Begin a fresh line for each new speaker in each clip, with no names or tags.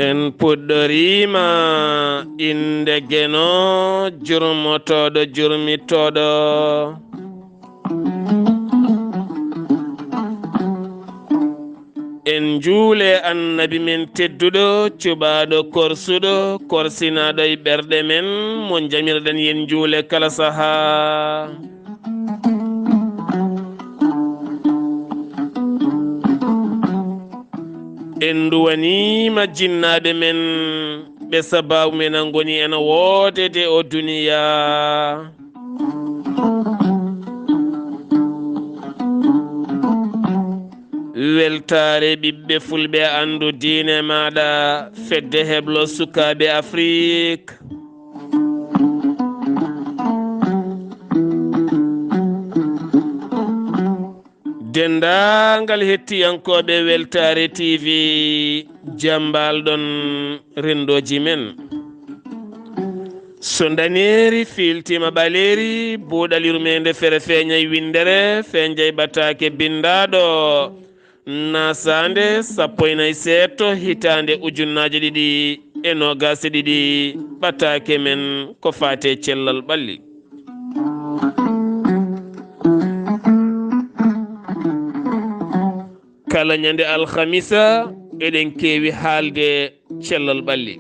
en puɗɗorima inde geno jurmotoɗo jurmitoɗo en juule annabi men tedduɗo cuɓaɗo korsuɗo korsinaɗo e ɓerɗe men mo jamirɗen yen juule kala saaha. en duwanima jinnaɓe men ɓe sababu men an goni ena woodede o duniya. weltaare ɓiɓɓe fulɓe andu diine maɗa fedde heblo sukaɓe Afrique. dendagal hettiyankoɓe weltaare TV jambalɗon rendoji men. so daneri filtima ɓaleri buuɗal yurmeende fere feeñay windere feeñjay ɓataake bindaɗo naasaande 14 seeɗto hitande ujunnaje 2022 ɓataake men ko faate cellal ɓalli. kala ñande alhamisa eɗen keewi haalde cellal ɓalli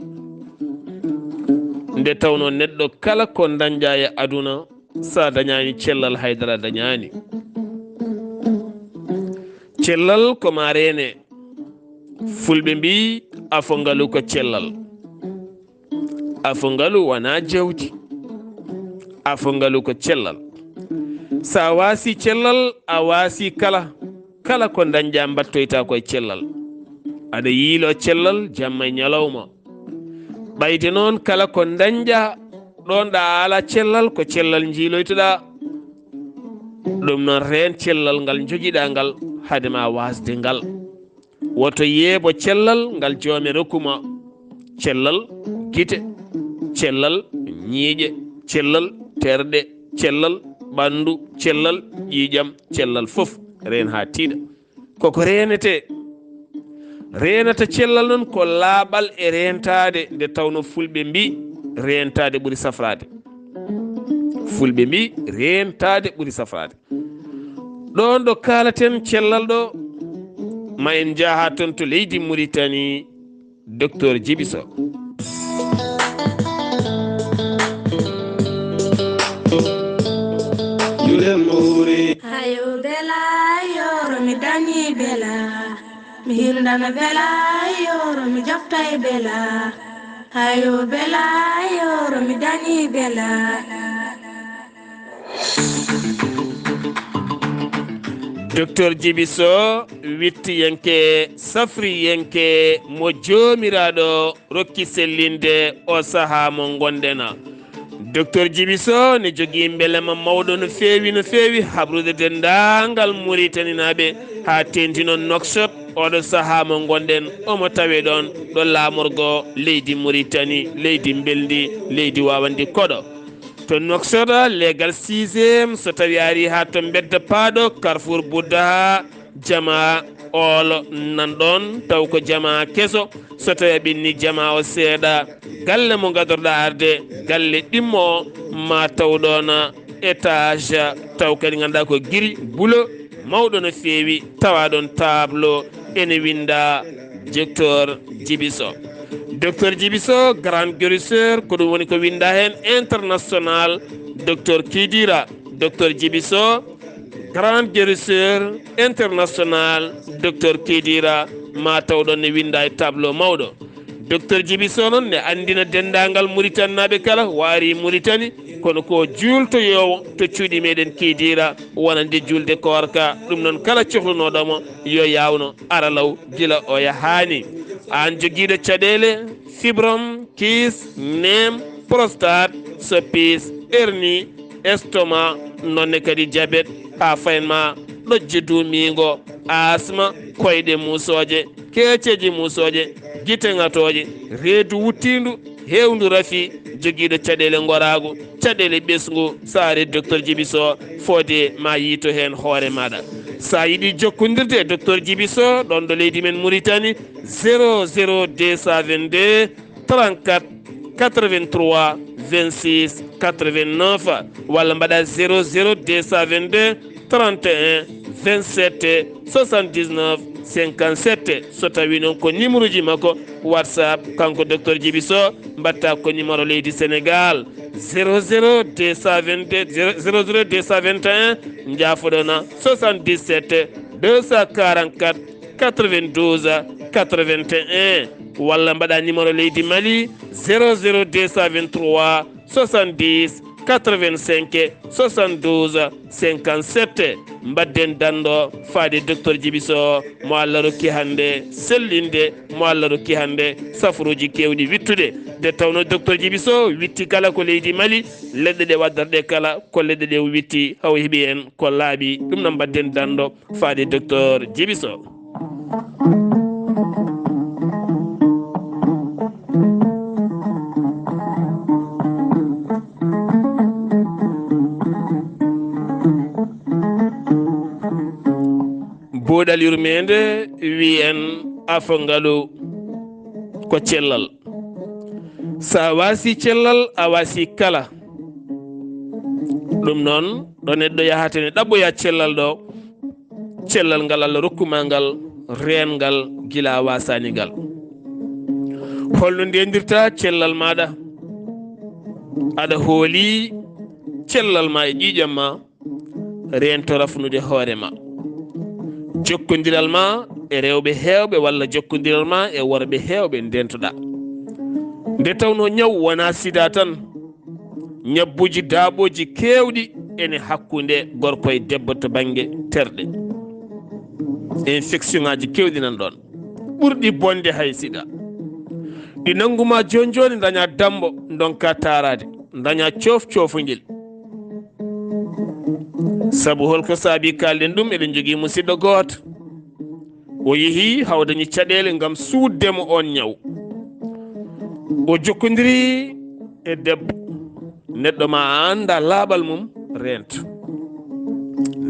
nde tawno neɗɗo kala ko dañƴa e aduna sa dañani cellal haydara dañani. cellal ko ma rene fulɓe mbi afongalu ko cellal. afongalu wona jawdi, afongalu ko cellal. sa waasi cellal a waasi kala ko dañƴa mbattoyta koye cellal. aɗa yiilo cellal jamma e ñalawma. ɓayde noon kala ko dañƴa ɗon ɗa ala cellal ko cellal jiiloytoɗa. ɗum noon reen cellal ngal joguiɗa ngal hadema wasde ngal. woto yeebo cellal ngal joome rokkuma. cellal guite, cellal ñiiƴe, cellal terɗe, cellal ɓandu, cellal ƴiƴam, cellal fof reen ha tiiɗa koko renata cellal noon ko laaɓal e rentade nde tawno fulɓe mbi rentade ɓuuri safrade. fulɓe mbi rentade ɓuuri safrade. ɗon ɗo kalaten cellal ɗo ma en jaaha toon to leydi Mauritanie docteur Djiby Sow.
hayo bela yoro mi dañi bela mi hirndana bela yoro mi joftay bela hayo bela yoro mi dañi bela.
docteur Djiby Sow wittiyanke safriyanke mo joomiraɗo rokki sellinde o saaha mo gondena. docteur Djiby Sow ne jogui beelema mawɗo no feewi habrude dendagal Mauritanie ha tentino Nouakchott oɗo saaha mo gonɗen omo tawe ɗon ɗo laamorgo leydi Mauritanie, leydi beldi, leydi wawandi koɗo. to Nouakchott legal 6e so tawi ari ha to bedda paaɗo Carrefour Bouddha jama olo nanɗon taw ko jama keso. so tawi ɓinni jama o seeɗa galle mo gadorɗa arde galle ɗimmo ma taw ɗon étage taw kadi ganduɗa ko giri bulo mawɗo no feewi tawa ɗon tableau ene winda docteur Djiby Sow. docteur Djiby Sow grand guérisseur ko ɗum woni ko winda hen international docteur Kidira. docteur Djiby Sow grand guérisseur international docteur Kidira ma taw ɗon ne winda e tableau mawɗo. docteur Djiby Sow noon ne andina dendagal Mauritanie naɓe kala waari Mauritanie kono ko jultoyowo to cuuɗi meɗen Kidira wonande julde korka. ɗum noon kala cohlunoɗomo yo yawno aralaw gila o yahani. an joguiɗo caɗele fibrome, kiis, nem, prostate, soppis, hernie, estomac, nonne kadi diabète ha fayenma ɗojje duumiingo asma koyɗe muusooje keeceji muusooje gite ŋatooje reedu wuttiindu heewndu rafi jogiiɗo caɗeele ngoraagu caɗeele ɓesngu saare docteur Djiby Sow fode ma yiito heen hoore maɗa sa yiɗi jokkondirde e docteur Djiby Sow ɗon ɗo leydi men Mauritanie 00222 34 83 26 89 walla mbaɗa 00222 31 27 79 57 so tawi noon ko numéro ji makko WhatsApp kanko docteur Djiby Sow mbatta ko numéro leydi Sénégal 00221 jaafoɗona 77 244 92 81 walla mbaɗa numéro leydi Mali 00223 70 85 72 57 mbadden danɗo faade docteur Djiby Sow mo Allah rokki hannde sellinde mo Allah rokki hannde safruji kewɗi wittude nde tawno docteur Djiby Sow witti kala ko leydi Mali leɗɗe ɗe waddarɗe kala ko leɗɗe ɗe witti haw heeɓi en ko laaɓi ɗum noon mbadden danɗo faade docteur Djiby Sow. buuɗal yurmeende wi en afongalu ko cellal sa waasi cellal a waasi kala ɗum noon ɗo neɗɗo yahata ne ɗaɓɓoya cellal ɗo cellal ngal Allah rokkuma ngal reengal gila wasani ngal holno ndendirta cellal maɗa aɗa hooli cellal ma e ƴiƴam ma reento rafnude hoore ma jokkodiral ma e rewɓe heewɓe walla jokkodiral ma e worɓe heewɓe ndentoɗa nde tawno ñaw wona sida tan ñabbuji daaɓoji kewɗi ene hakkunde gorko e debbo to banggue terɗe infection ngaji kewɗi nan ɗon ɓurɗi bonde hay sida ɗi nanguma joni joni daña dambo donka tarade daña coofcoofogel sabu holko saabi kalden ɗum eɗen jogui musidɗo goto o yeehi hawdañi caɗele gam suuddemo on ñaw o jokkodiri e debbo neɗɗo ma anda laaɓal mum rento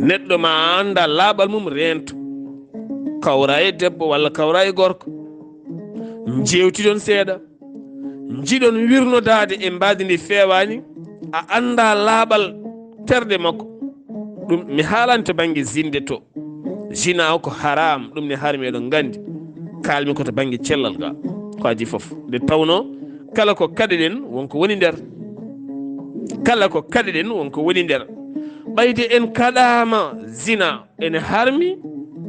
neɗɗo ma anda laaɓal mum rento kawra e debbo walla kawra e gorko jewtiɗon seeɗa jiɗon wirnodade e mbadi ndi fewani a anda laaɓal terɗe makko ɗum mi haalani to banggue zinde to jina o ko haram ɗum ne haari meɗon gandi kalmi ko to banggue cellal ga ko adi foof nde tawno kala ko kaɗeɗen wonko woni nder kala ko kaɗeɗen wonko woni nder ɓayde en kaɗama zina ene harmi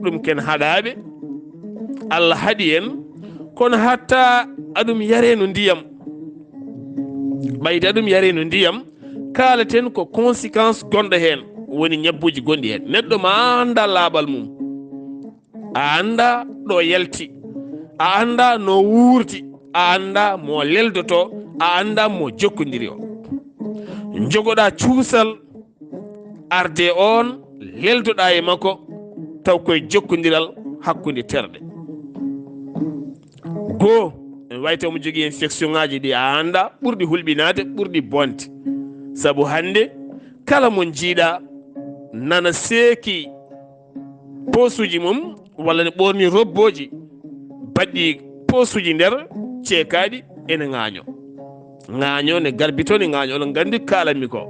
ɗum ken haɗaɓe Allah haaɗi en kono hatta aɗum yareno ndiyam ɓayde aɗum yareno ndiyam kalaten ko conséquence gonɗo hen woni ñabbuji gonɗi hen neɗɗo ma anda laaɓal mum a anda ɗo yalti a anda no wuurti a anda mo leldoto a anda mo jokkodiri o jogoɗa cuusal arde on leldoɗa e makko taw koye jokkodiral hakkude terɗe goo en wayta mo jogui infection ngaji ɗi a anda ɓurɗi hulɓinade ɓurɗi bonde saabu hande kala mo jiiɗa nana seeki posuji mum walla ne ɓorni robboji baɗɗi posuji nder ceekaɗi ene ŋaaño ne garbito ne ŋaaño oɗon gandi kalanmi ko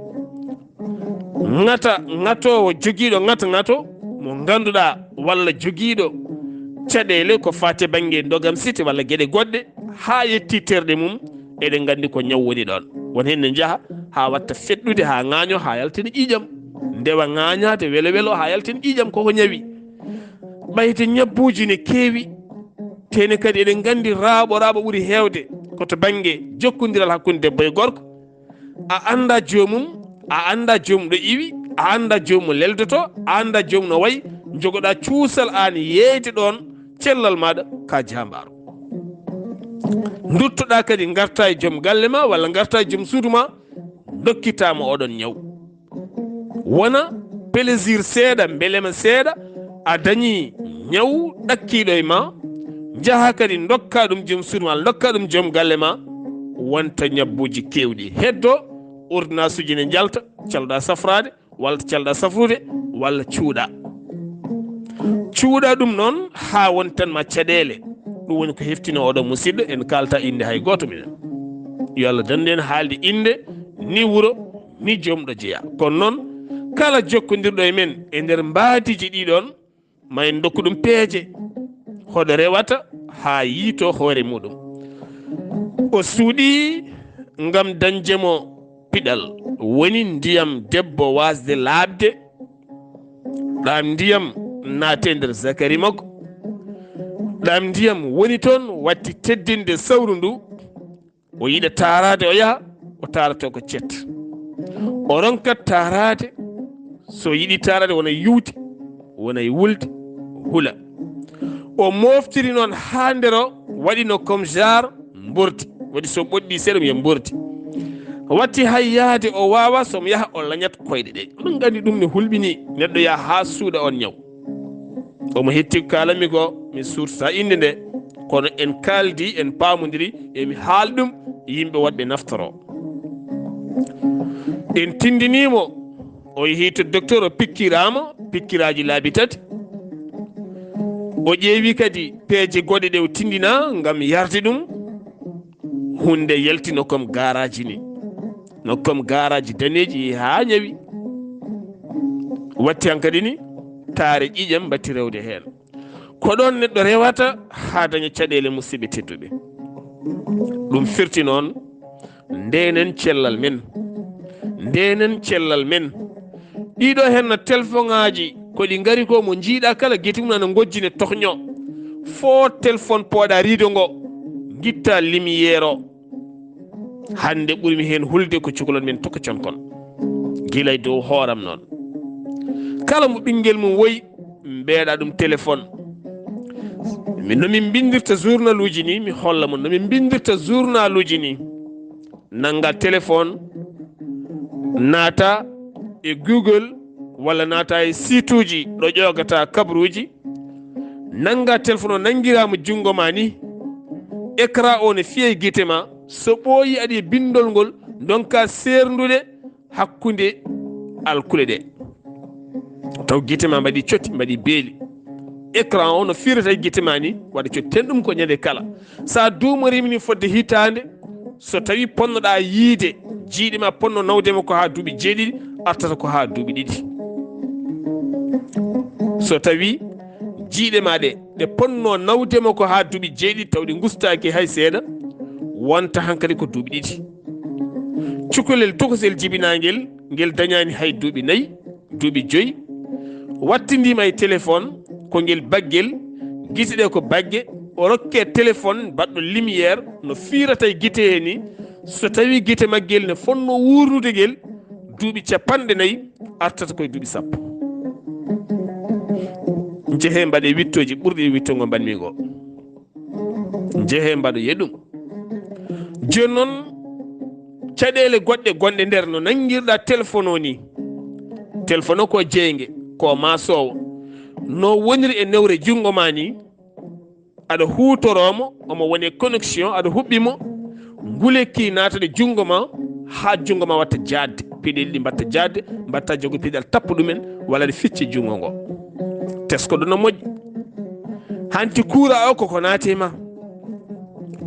ŋatowo jogiiɗo ŋato mo ganduɗa walla jogiiɗo caɗele ko fate banggue dogam site walla gueɗe goɗɗe ha yetti terɗe mum eɗen gandi ko ñaw woni ɗon won hen ne jaaha ha watta feɗɗude ha ŋaaño ha yaltina ƴiƴam ndewa ŋaañade welo welo ha yaltina ƴiƴam koko ñawi ɓayde ñabbuji ne keewi tene kadi eɗen gandi raaɓo ɓuuri hewde koto banggue jokkodiral hakkude debbo e gorko a anda jomum ɗo iwi a anda jomum leldoto a anda jomum no wayi jogoɗa cuusal an yeyde ɗon cellal maɗa ka jambaro duttoɗa kadi garta e joom galle ma walla garta e joom suudu ma dokkitama oɗon ñaw wona plaisir seeɗa belema seeɗa a dañi ñaw ɗakkiɗo e ma jaha kadi dokka ɗum joom suudu ma dokka ɗum joom galle ma wonta ñabbuji kewɗi heddo ordonnance uji ne jalta calɗa safrade walla calɗa safrude walla cuuɗa ɗum noon ha wontanma caɗele ɗum woni ko heftino oɗo musidɗo en kalta inde hay goto minen yo Allah dande en haalde inde ni wuro ni joomɗo jeeya kono noon kala jokkodirɗo e men e nder mbaadiji ɗiɗon ma en dokku ɗum peeje hoɗo rewata ha yiito hoore muɗum o suuɗi ngam dañjemo piɗal woni ndiyam debbo wasde laabde ɗam ndiyam naate nder zakari makko ɗam ndiyam woni toon watti teddinde sawru ndu o yiɗa taarade o yaha o taarato ko cet o ronkat taarade so yiɗi taarade wona yuuti wona e wulde hula o moftiri noon ha nder o waɗino comme genre mbordi waɗi so ɓoɗɗi seeɗa miya mbordi watti hay yaade o wawa somo yaha o lañat koyɗe ɗe oɗon gandi ɗum ne hulɓini neɗɗo yaha ha suuɗa on ñaw omo hetti kalami ko mi surtata inde nde kono en kaldi en pamodiri emi haal ɗum yimɓe waɗɓe naftoro en tindinimo o yehi to docteur o pikkirama pikkiraji laabi tati o ƴeewi kadi peeje goɗɗe ɗe o tindina ngam yarde ɗum hunde yalti no comme garaji ni no comme garaji daneji ha ñawi watti hankadi ni taare ƴiƴam batti rewde hen ko ɗon neɗɗo rewata ha daña caɗele musidɓe tedduɓe ɗum firti noon ndenen cellal men ɗiɗo hen no téléphone ŋaji koɗi ngari ko mo jiiɗa kala gueti mum ana gojjine tohño fo téléphone pooɗa riido ngo guitta lumiére o hande ɓurmi hen hulde ko cukalon men tokka conkon guila e dow hooram noon kala mo ɓinguel mum woyi mbeeɗa ɗum téléphone nomin bindirta journal uji ni mi holla mon nomin bindirta journal uji ni nanga téléphone naata e google walla naata e site uji ɗo ƴogata kabaruuji nanga téléphone o nangirama jungo ma ni écran o ne fiye guite ma so ɓooyi aɗa e bindol ngol donka serdude hakkude alkule ɗe taw guite ma mbaɗi cotti mbaɗi beeli écran o no firata e guite ma ni waɗa cotti ten ɗum ko ñande kala sa duumorimi ni fodde hitande so tawi ponnoɗa yiide jiiɗi ma ponno nawdema ko ha duuɓi jeeɗiɗi artata ko ha duuɓi ɗiɗi so tawi jiiɗe ma ɗe ponno nawdema ko ha duuɓi jeeɗiɗi tawɗi gustaki hay seeɗa wonta hankadi ko duuɓi ɗiɗi cukalel tokosel jibinagel ngel dañani hay duuɓi nayyi duuɓi joyyi wattindima e téléphone ko ngel baggel guite ɗe ko bagge o rokke téléphone baɗɗo lumiére no firata e guite he ni so tawi guite maggel ne fonno wurnude gel duuɓi capanɗe nayyi artata koye duuɓi sappo jeehe mbaɗe wittoji ɓurɗi e wittogo mbanmi go jeehe mbaɗo yeɗum joni noon caɗele goɗɗe gonɗe nder no nanguirɗa téléphone o ni téléphone o ko jeygue ko masowo no woniri e newre jungo ma ni aɗa hutoromo omo woni connexion aɗa huɓɓimo ngulekki natade jungo ma ha jungo ma watta jadde piɗel ɗi mbatta jadde mbatta jogo piɗal tappa ɗumen walla ɗe ficce jungo ngo tesko ɗo no moƴƴi hanti kuura o koko naate ma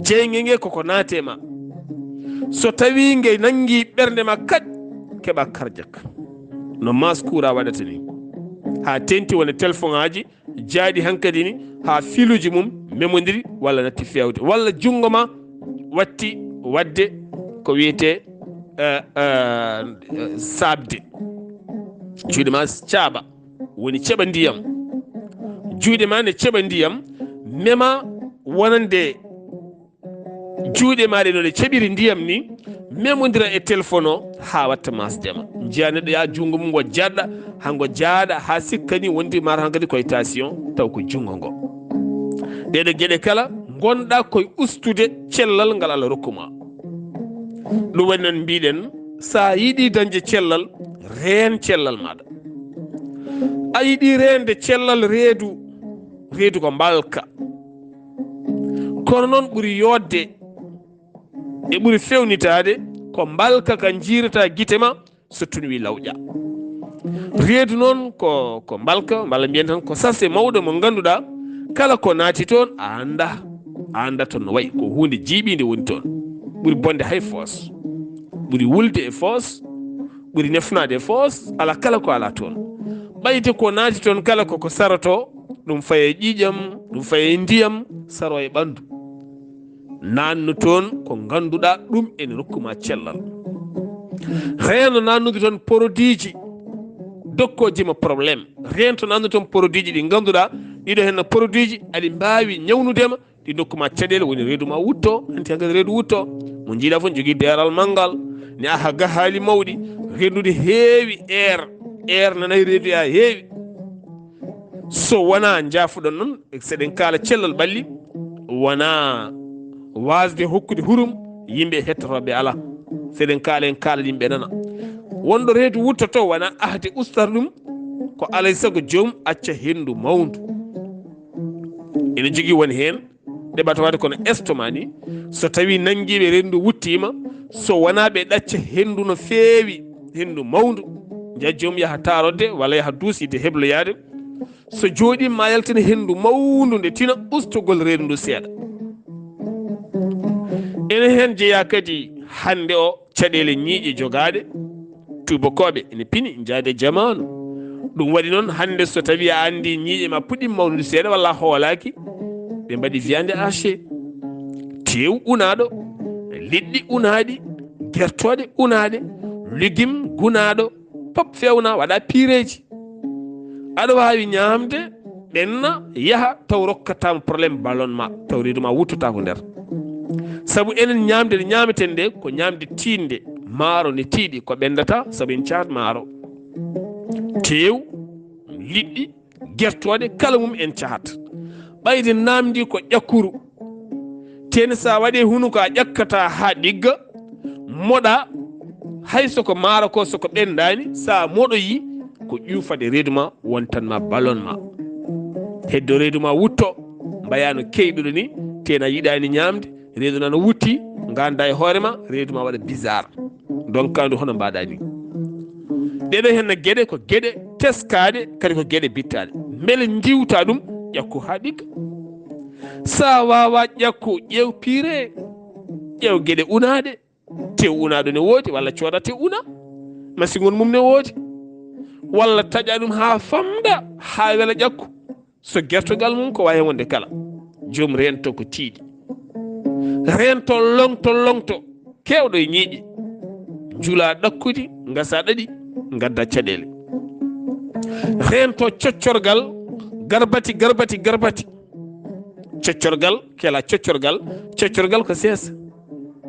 jeyge nge koko naate ma so tawi nge nangi ɓernde ma kaƴ keɓa cardiaque no mas kuura waɗata ni ha tenti wona téléphone aji jaaɗi hankadi ni ha filuji mum memodiri walla natti fewde walla jungo ma watti wadde ko wiyete sabde juuɗe ma caaɓa woni ceɓa ndiyam juuɗe ma ne ceɓa ndiyam mema wonande juuɗe maɗe no ɗe ceɓiri ndiyam ni memodira e téléphone o ha watta masdema jiya neɗɗo ya jungo mum ngo jaɗɗa hango jaaɗa ha sikkani wondi mata hankadi koye tension taw ko jungo ngo ɗeɗo gueɗe kala gonɗa koye ustude cellal ngal Allah rokkuma ɗum waɗi noon mbiɗen sa yiiɗi dañde cellal reen cellal maɗa a yiɗi rende cellal reedu ko mbalka kono noon ɓuri yodde e ɓuri fewnitade ko mbalka ka jiirata guite ma so tunwi lawƴa. reedu noon ko mbalka mballa mbiyen tan ko sase mawɗo mo ganduɗa kala ko naati toon a anda toon no wayi ko hunde jiiɓinde woni toon ɓuri bonde hay foos ɓuri wulde e foos ɓuri nefnade e foos ala kala ko ala toon ɓayde ko naati toon kala koko saroto ɗum faye ƴiƴam ɗum faye ndiyam saro e ɓandu nannu toon ko ganduɗa ɗum ene rokkuma cellal. reeno nannude toon produit ji dokkojima probléme rento nannude toon produit ji ɗi ganduɗa ɗiɗo henno produit ji aɗi mbawi ñawnudema ɗi dokkuma caɗele woni reedu ma wutto hanti hankadi reedu wutto mo jiiɗa fof jogui deral manggal ne aha ga haali mawɗi rendude heewi air nanayi reedu ya heewi so wona jaafuɗon noon seɗen kaala cellal ɓalli wona wasde hokkude hurum yimɓe hettotoɓe ala seɗen kaala en kaala yimɓe nana wonɗo reedu wuttoto wona ahde ustar ɗum ko alay saago joomum acca hendu mawndu ene jogui woni hen ɗeɓata wade kono estomac ni so tawi nanguiɓe rendu wuttima so wona ɓe ɗacca hendu no feewi hendu mawndu jaa joomum yaha tarodde walla yaha duuside hebloyade so jooɗima ma yaltina hendu mawndu nde tina ustugol reedu ndu seeɗa. ene hen jeeya kadi hande o caɗele ñiiƴe jogaɗe tubakoɓe ene pini jaade jamanu ɗum waɗi noon hande so tawi a andi ñiiƴe ma puɗɗima mawnude seeɗa walla hoolaki ɓe mbaɗi viande haché tew unaɗo liɗɗi unaɗi guertoɗe unaɗe légume gunaɗo pop fewna waɗa pireji aɗa wawi ñamde ɓenna yaha taw rokkatama probléme ballonnement taw reedu ma wuttata ko nder saabu enen ñamde nde ñameten nde ko ñamde tinde maaro ne tiiɗi ko ɓendata saabu en caat maaro tew liɗɗi guertoɗe kala mum en cahat ɓayde namdi ko ƴakkuru tene sa waɗi hunuko a ƴakkata ha ɗigga moɗa hay soko maaro ko soko ɓendani sa moɗoyi ko ƴufade reedu ma wontanma ballonnement heddo reedu ma wutto mbayano keyɗuɗo ni tena yiɗani ñamde reedu nana wutti ganda e hoorema reedu ma waɗa bizarre donc kandu hono mbaɗa ni ɗeɗo henna gueɗe ko gueɗe teskade kadi ko gueɗe bittaɗe beele diwta ɗum ƴakku ha ɗigga sa wawa ƴakku ƴeew piire ƴeew gueɗe unaɗe tew unaɗo ne woodi walla cooda tew una masigol mum ne woodi walla taƴa ɗum ha famɗa ha wela ƴakku so guertogal mum ko wawi wonde kala joom rento ko tiiɗi rento longto kewɗo e ñiiƴe jula ɗakkuji gasa ɗaɗi gadda caɗele rento coccorgal garbati coccorgal kela coccorgal ko seesa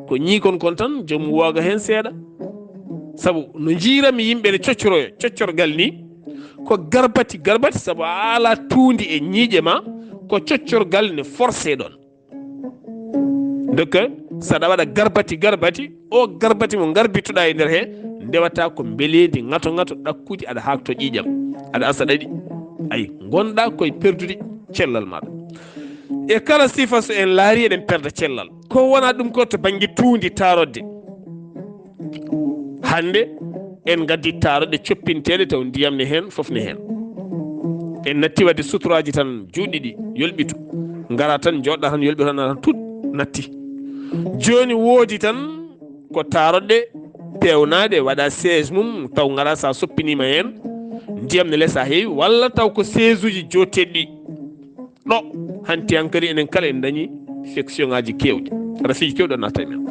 ko ñiikon kon tan joom wooga hen seeɗa saabu no jiirami yimɓe ne coccoroyo coccorgal ni ko garbati saabu a ala tuundi e ñiiƴe ma ko coccorgal ne forcé ɗon donc saɗa waɗa garbati o garbati mo garbituɗa e nder he ndewata ko mbeleedi gato ɗakkude aɗa hakto ƴiƴam aɗa asa ɗaɗi ayi gonɗa koye perdude cellal maɗa e kala sifa so en laari eɗen perda cellal ko wona ɗum ko to banggue tuundi tarodde hande en gaddi tarodde coppinteɗe taw ndiyam ne hen foof ne hen en natti wadde suturaji tan juuɗɗi ɗi yolɓitu gara tan joɗɗa tan yolɓitu tan tut natti joni woodi tan ko tarodɗe pewnaɗe waɗa siège mum taw gara sa soppinima hen ndiyam ne lesa heewi walla taw ko siège uji joteɗɗi ɗo hanti hankadi enen kala en dañi section ngaji kewɗi rafiji kewɗi natta men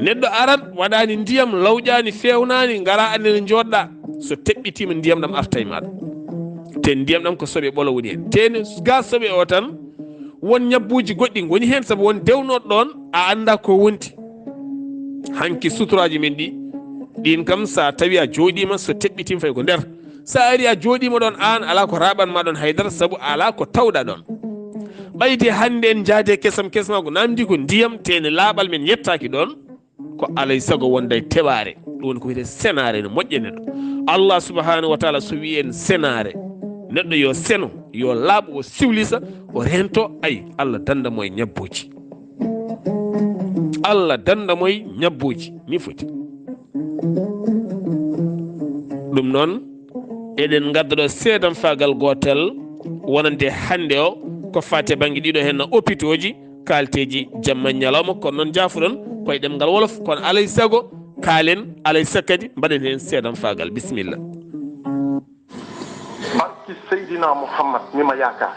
neɗɗo arat waɗani ndiyam lawƴani fewnani gara annene joɗɗa so teɓɓitima ndiyam ɗam arta e maɗa te ndiyam ɗam ko soɓe ɓolo woni hen tene ga soɓe o tan won ñabbuji goɗɗi goni hen saabu won dewnoɗo ɗon a anda ko wonti hanki suturaji men ɗin kam sa tawi a jooɗima so teɓɓitima fay ko nder sa ari a jooɗima ɗon an ala ko raɓanma ɗon haydara saabu ala ko tawɗa ɗon ɓayde hande en jaade kesam ko namdi ko ndiyam tene laaɓal men yettaki ɗon ko alay saago wonday teɓare ɗum woni ko wiyete senare no moƴƴene ɗo Allah subhanahu wa taala so wi en senare neɗɗo yo seno yo laaɓo o siwlisa o rento ayi Allah dandamo e ñabbuji Allah dandamo e ñabbuji ni foti ɗum noon eɗen gaddaɗo seedan fagal gotel wonande hannde o ko fate banggue ɗiɗo hen hôpitaux ji kalteji jamma ñalawma kono noon jafuɗon koye ɗemgal wolof kono alay sago kaalen alay sakkadi mbaɗen hen seedan fagal bisimilla.
barki Seydina Mouhammad mi ma yaakaar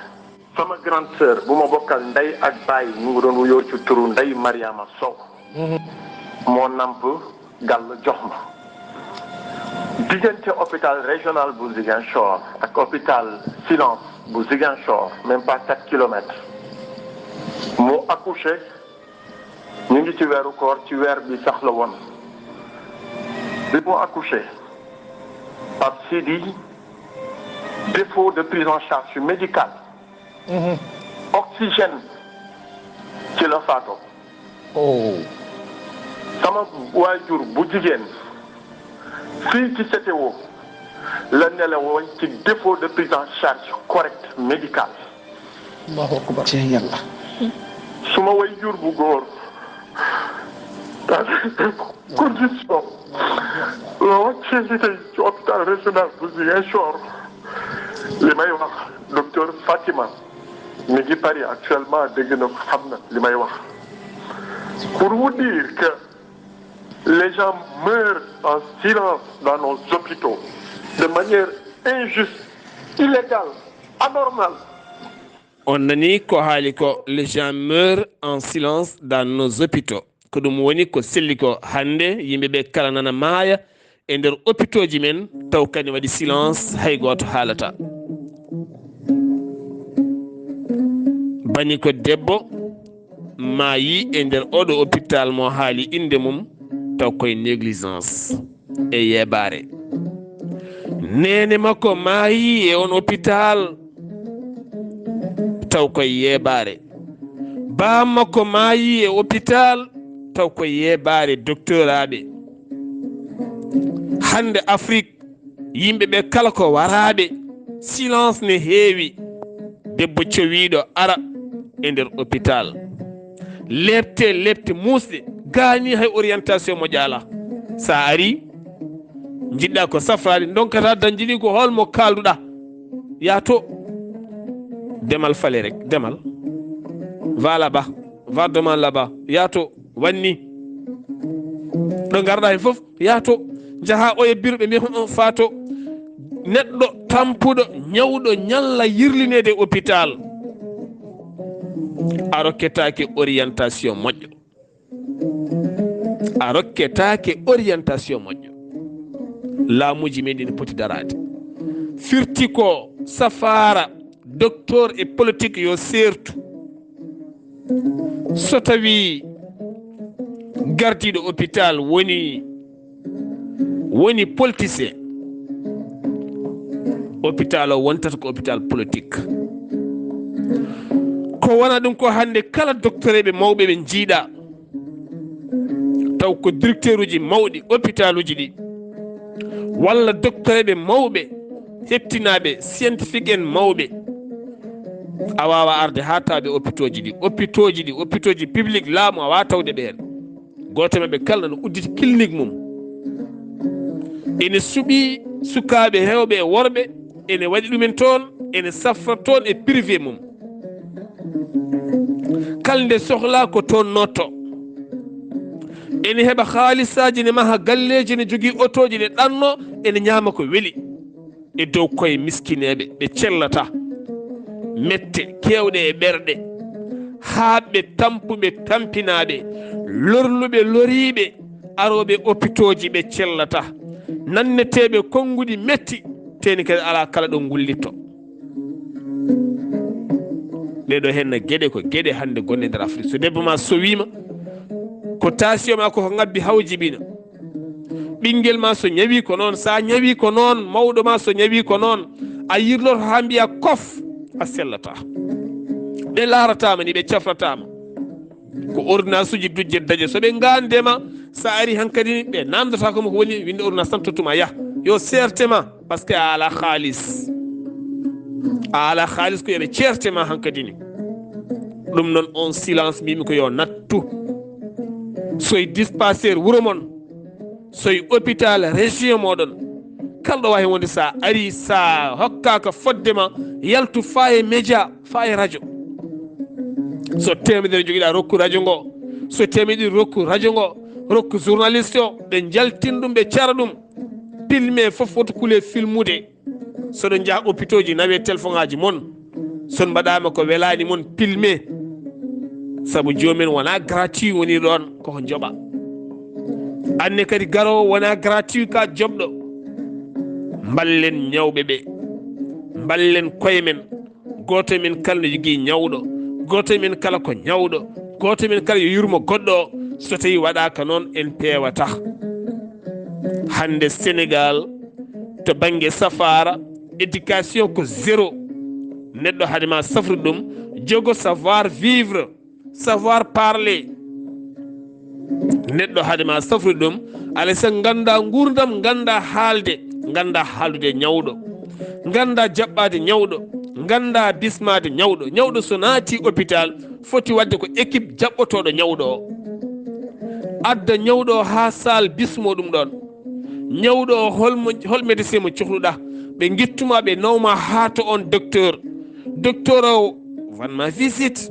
sama grande sœur bu ma bokkal ndey ak baay ñu ngi doon wuyoo ci turu ndey Mariama Sow moo namp gàll jox ma diggante hôpital régional bu Ziguinchor ak hôpital Silence bu Ziguinchor même pas 4 kilomètres mu accouché ñu ngi ci weeru koor ci weer bi sax la woon bi mu accouché Pape Sidi défaut de prise en charge médicale oxygène ci la faatoo sama waajur bu jigéen fii ci CTO la nelawoo ci défaut de prise en charge correcte médicale
Allahu akbar ci yàlla
suma waajur bu góor dans ces conditions la wàccee si tey ci hôpital régional bu Ziguinchor li may wax docteur Fatima mi ngi Paris actuellement dégg na ko xam na li may wax pour vous dire que les gens meurent en silence dans nos hôpitaux de manière injuste, illégale, anormale.
On nani ko haali ko les gens meurent en silence dans nos hôpitaux ko ɗum woni ko selli ko hannde yimɓeɓe kala nana maaya e nder hôpitaux ji men taw kadi waɗi silence hay goto haalata bani ko debbo maayi e nder oɗo hôpital mo haali inde mum taw koye négligence e yeɓare nene makko maayi e on hôpital taw koye yeɓare bam makko maayi e hôpital taw koye yeɓare docteur aɓe hande Afrique yimɓeɓe kala ko waraɓe silence ne heewi debbo cowiɗo ara e nder hôpital lebte musɗe gani hay orientation mo ƴaala sa ari jiɗɗa ko safrade donkata dañjiɗi ko holmo kalduɗa yato demal fale rek demal va là-bas va demain là-bas yato wanni ɗo garɗa hen foof yato jaaha o e birɓe mbi faato neɗɗo tampuɗo ñawɗo ñalla yirlinede hôpital a rokketake orientation moƴƴo a rokketake orientation moƴƴo laamuji meɗin poti darade firti ko safara docteur et politique yo sertu so tawi gardiɗo hôpital woni politicien hôpital o wontata ko hôpital politique ko wona ɗum ko hande kala docteur eɓe mawɓe ɓe jiiɗa taw ko directeur uji mawɗi hôpital uji ɗi walla docteur eɓe mawɓe hettinaɓe scientifique en mawɓe a wawa arde ha taɓe hôpitaux ji public laamu a wawa tawde ɓe hen goto maɓe kala no udditi clinique mum ene suuɓi sukaɓe hewɓe e worɓe ene waɗi ɗumen toon ene safra toon e privé mum kala nde sohla ko toon notto ene heɓa haalisaji ne maha galleji ne jogui autoji ɗe ɗanno ene ñaama ko weeli e dow koye miskineɓe ɓe cellata mette kewɗe e ɓerɗe haaɓe tampuɓe tampinaɓe lorluɓe loriɓe aroɓe hôpitaux ji ɓe cellata nanneteɓe konnguɗi metti teni kadi ala kala ɗo gullitto ɗeɗo henna gueɗe ko gueɗe hande gonne nder Afrique so debbo ma sowima ko tasio ma ko ngabbi hawjibina ɓinguel ma so ñawi ko noon sa ñawi ko noon mawɗo ma so ñawi ko noon a yirloto ha mbiya kof a sellata ɓe laaratama ni ɓe cafratama ko ordonnance uji dujje daƴe soɓe gandema sa ari hankkadi ɓe namdata komo ko woni winde ordonnance tan tottuma yah yo sertema par ce que a ala haalis ko yoɓe ceertema hankkadi ni ɗum noon on silence mbimi ko yo nattu soye dispensaire wuuro mon soye hôpital région moɗon kalɗo wawi wonde sa ari sa hokkaka foddema yaltu fa e média fa e radio so temedere joguiɗa rokku radio ngo so temedɗi rokku radio ngo rokku journaliste o ɓe jaltin ɗum ɓe cara ɗum filme foof woto kuule filmude soɗo jaaha hôpitaux ji nawe téléphone ngaji mon son mbaɗama ko welani mon filme saabu jomumen wona gratuit woni ɗon koko joɓa anne kadi garowo wona gratuit ka jobɗo ballen ñawɓe ɓe ballen koye men goto men kala no jogui ñawɗo goto men kala ko ñawɗo goto men kala yo yurmo goɗɗo o so tawi waɗaka noon en pewata hande Sénégal to banggue safara éducation ko zéro neɗɗo haadema safrude ɗum jogo savoir vivre savoir parler neɗɗo haadema safrude ɗum alay sago ganda gurdam ganda haalde ganda haaldude ñawɗo ganda jaɓɓade ñawɗo ganda bismade ñawɗo so naati hôpital foti wadde ko équipe jaɓɓotoɗo ñawɗo o adda ñawɗo o ha sal bismo ɗum ɗon ñawɗo o hol médecin mo cohluɗa ɓe guittuma ɓe nawma ha to on docteur o wanma visite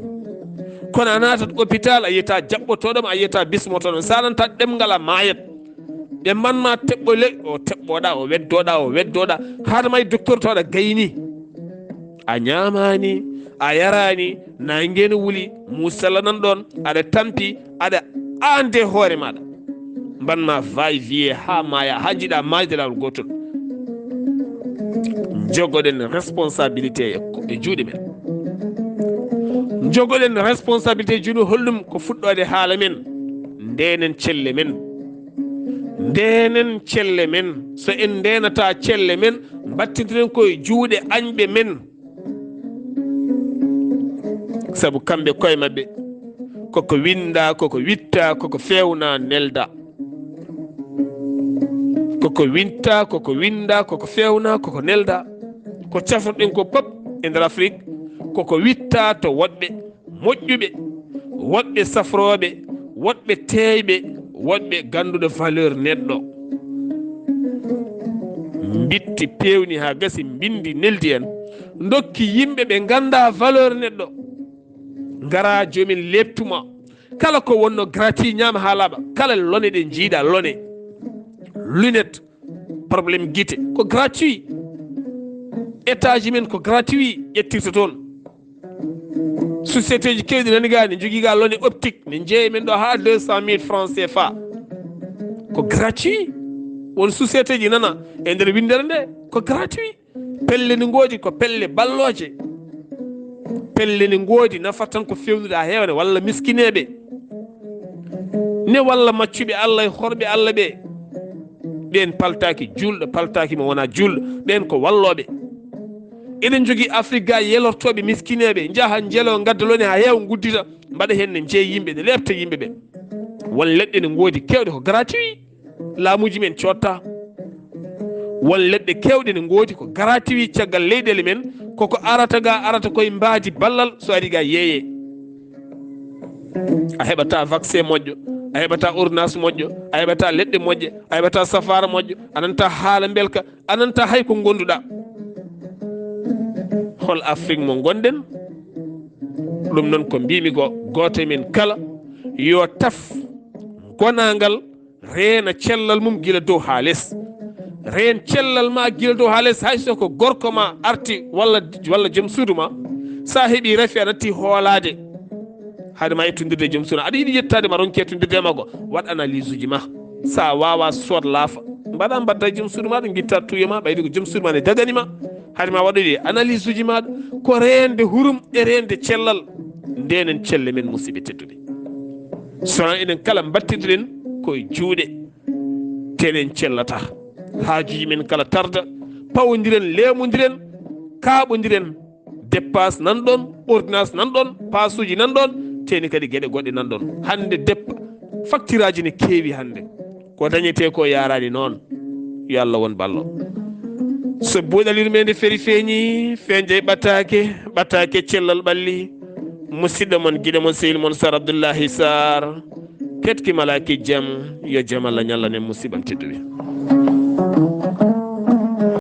kono a natat hôpital a yiyata jaɓɓotoɗoma a yiyata bismotoɗoma sa nanta ɗemgal a mayat ɓe manma teɓɓo o teɓɓoɗa o weddoɗa haadama e docteur to aɗa gayni a ñamani a yarani nangue ne wuuli musalla nan ɗon aɗa tampi aɗa ande hoore maɗa mbanma vaye wiye ha maya ha jiiɗa majde lawol gotol jogoɗen responsabilité e juuɗe men jogoɗen responsabilité juuɗe hollum ko fuɗɗode haala men ndenen celle men so en ndenata celle men battidiren koye juuɗe añɓe men saabu kamɓe koye mabɓe koko winda koko witta koko fewna nelda koko winta koko winda koko fewna koko nelda ko cafroɗen ko pop e nder Afrique koko witta to woɗɓe moƴƴuɓe woɗɓe safroɓe woɗɓe teeyɓe woɗɓe ganduɗo valeur neɗɗo bitti pewni ha gasi bindi neldi en dokki yimɓe ɓe ganda valeur neɗɗo gara jomin leptuma kala ko wonno gratuit ñama ha laaɓa kala lone ɗe jiiɗa lone lunette probléme guite ko gratuit étage men ko gratuit ƴettirta toon société ji kewɗi nani ne joguiga lone optique ne jeeyi men ɗo ha 200 000 francs CFA ko gratuit won société ji nana e nder windere nde ko gratuit pelle ne goodi ko pelle balloje pelle ne goodi nafat tan ko fewnude ha hewne walla miskineɓe ne walla maccuɓe Allah e horɓe Allah ɓe ɓen paltaki julɗo paltaki mo wona julɗo ɓen ko walloɓe eɗen jogui Afrique ga yelortoɓe miskineɓe jaaha jeelo gaddalone ha heewa guddita mbaɗa hen ne jeeyi yimɓe ne lebta yimɓeɓe won leɗɗe ne goodi kewɗe ko gratuit laamuji men cotta won leɗɗe kewɗe ne goodi ko gratuit caggal leyɗele men koko arata koye mbaadi ballal so ari ga yeeye a heɓata vaccin moƴƴo a heɓata ordonnance moƴƴo a heɓata leɗɗe moƴƴe a heɓata safara moƴƴo ananta haala belka ananta hay ko gonduɗa hol Afrique mo gonɗen ɗum noon ko mbimi goto men kala yo taf gonagal reena cellal mum gila dow ha less reen cellal ma gila dow ha less hay soko gorko ma arti walla joom suudu ma sa heeɓi rafi a natti hoolade haadema yettodirde joom suudu aɗa yiiɗi yettade ma ronki yettodirde mago waɗ analyse uji ma sa wawa sood laafa mbaɗa mbadda joom suudu maɗa guitta tuuya ma ɓayde ko joom suudu ma ne daganima haadema waɗoɗe analyse uji maɗa ko rende hurum e rende cellal ndenen celle men musidɓe teddude sono enen kala battidiren koye juuɗe tenen cellata haajuji men kala tarda pawodiren leemodiren kaaɓodiren dépasse nan ɗon ordonnance nan ɗon pasuji nan ɗon teni kadi gueɗe goɗɗe nan ɗon hande deppa facture aji ne keewi hannde ko dañete ko yarani noon yo Allah won ballo so buuɗal yurmeende feri feeñi feeñde ɓataake cellal ɓalli musidɗo mon guiɗo mon sehil mon Sar Abdullaahi Saar ketki malaki jaam yo jaam Allah ñallanen musibam tedduɓe